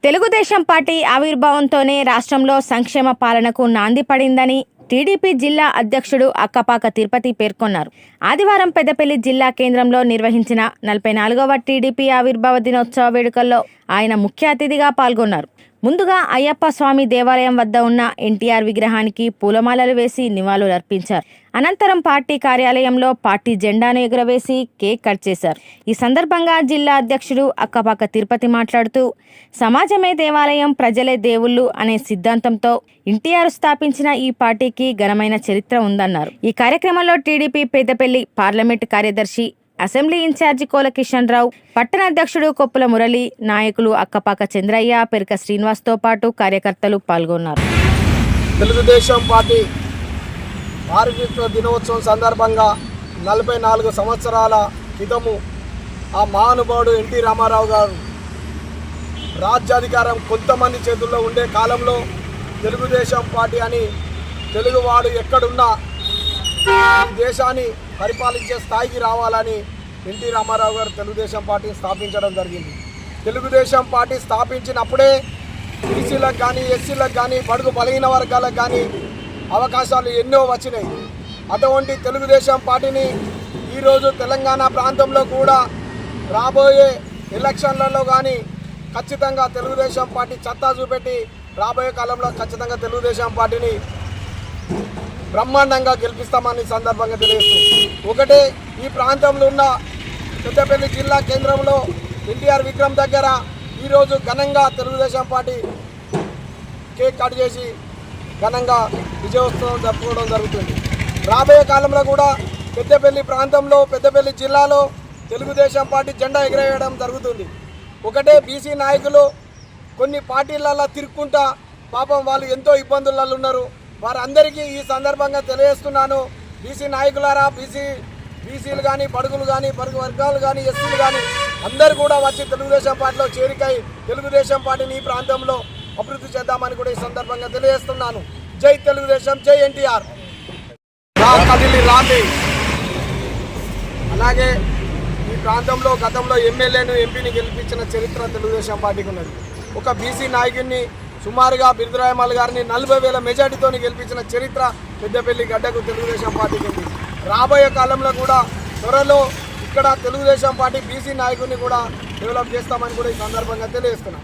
Telugu Desam party ఆవిర్భావంతోనే రాష్ట్రంలో సంక్షేమ పాలనకు నాంది పడిందని టీడీపీ జిల్లా అధ్యక్షుడు అక్కపాక తిరుపతి పేర్కొన్నారు. ఆదివారం పెద్దపల్లి జిల్లా కేంద్రంలో నిర్వహించిన 44వ టీడీపీ ఆవిర్భావ దినోత్సవ వేడుకల్లో ఆయన ముఖ్య అతిథిగా పాల్గొన్నారు. ముందుగా అయ్యప్ప స్వామి దేవాలయం వద్ద ఉన్న ఎన్టీఆర్ విగ్రహానికి పూలమాలలు వేసి నివాళులర్పించారు. అనంతరం పార్టీ కార్యాలయంలో పార్టీ జెండాను ఎగురవేసి కేక్ కట్ చేశారు. ఈ సందర్భంగా జిల్లా అధ్యక్షుడు అక్కపాక తిరుపతి మాట్లాడుతూ, సమాజమే దేవాలయం, ప్రజలే దేవుళ్ళు అనే సిద్ధాంతంతో ఎన్టీఆర్ స్థాపించిన ఈ పార్టీకి ఘనమైన చరిత్ర ఉందన్నారు. ఈ కార్యక్రమంలో టీడీపీ పెద్దపల్లి పార్లమెంటు కార్యదర్శి, అసెంబ్లీ ఇన్ఛార్జి కోల కిషన్ రావు, పట్టణ అధ్యక్షుడు కొప్పుల మురళి, నాయకులు అక్కపాక చంద్రయ్య, పెరక శ్రీనివాస్తో పాటు కార్యకర్తలు పాల్గొన్నారు. తెలుగుదేశం పార్టీ ఆవిర్భావ దినోత్సవం సందర్భంగా 44 సంవత్సరాల క్రితము ఆ మహానుభావుడు ఎన్టీ రామారావు గారు రాజ్యాధికారం కొంతమంది చేతుల్లో ఉండే కాలంలో తెలుగుదేశం పార్టీ అని తెలుగువాడు ఎక్కడున్నా ఈ దేశాన్ని పరిపాలించే స్థాయికి రావాలని ఎన్టీ రామారావు గారు తెలుగుదేశం పార్టీని స్థాపించడం జరిగింది. తెలుగుదేశం పార్టీ స్థాపించినప్పుడే బీసీలకు కానీ, ఎస్సీలకు కానీ, బడుగు బలహీన వర్గాలకు కానీ అవకాశాలు ఎన్నో వచ్చినాయి. అటువంటి తెలుగుదేశం పార్టీని ఈరోజు తెలంగాణ ప్రాంతంలో కూడా రాబోయే ఎలక్షన్లలో కానీ ఖచ్చితంగా తెలుగుదేశం పార్టీ సత్తా చూపెట్టి రాబోయే కాలంలో ఖచ్చితంగా తెలుగుదేశం పార్టీని బ్రహ్మాండంగా గెలిపిస్తామని సందర్భంగా తెలియజేస్తూ, ఒకటే ఈ ప్రాంతంలో ఉన్న పెద్దపల్లి జిల్లా కేంద్రంలో ఎన్టీఆర్ విగ్రహం దగ్గర ఈరోజు ఘనంగా తెలుగుదేశం పార్టీ కేక్ కట్ చేసి ఘనంగా విజయోత్సవం జరుపుకోవడం జరుగుతుంది. రాబోయే కాలంలో కూడా పెద్దపల్లి ప్రాంతంలో, పెద్దపల్లి జిల్లాలో తెలుగుదేశం పార్టీ జెండా ఎగరేయడం జరుగుతుంది. ఒకటే బీసీ నాయకులు కొన్ని పార్టీలలో తిరుక్కుంటా పాపం వాళ్ళు ఎంతో ఇబ్బందులలో ఉన్నారు. వారందరికీ ఈ సందర్భంగా తెలియజేస్తున్నాను, బీసీ నాయకులారా, బీసీలు కానీ, బడుగులు కానీ, బడుగు వర్గాలు కానీ, ఎస్సీలు కానీ అందరూ కూడా వచ్చి తెలుగుదేశం పార్టీలో చేరికై తెలుగుదేశం పార్టీని ఈ ప్రాంతంలో అభివృద్ధి చేద్దామని కూడా ఈ సందర్భంగా తెలియజేస్తున్నాను. జై తెలుగుదేశం, జై ఎన్టీఆర్. కదిలి రాండి. అలాగే ఈ ప్రాంతంలో గతంలో ఎమ్మెల్యేను, ఎంపీని గెలిపించిన చరిత్ర తెలుగుదేశం పార్టీకి ఉన్నది. ఒక బీసీ నాయకుడిని సుమారుగా బిరుదురాయమాల్ గారిని 40,000 మెజార్టీతో గెలిపించిన చరిత్ర పెద్దపల్లి గడ్డకు తెలుగుదేశం పార్టీకి ఉంది. రాబోయే కాలంలో కూడా త్వరలో ఇక్కడ తెలుగుదేశం పార్టీ బీసీ నాయకుడిని కూడా డెవలప్ చేస్తామని కూడా ఈ సందర్భంగా తెలియజేస్తున్నాం.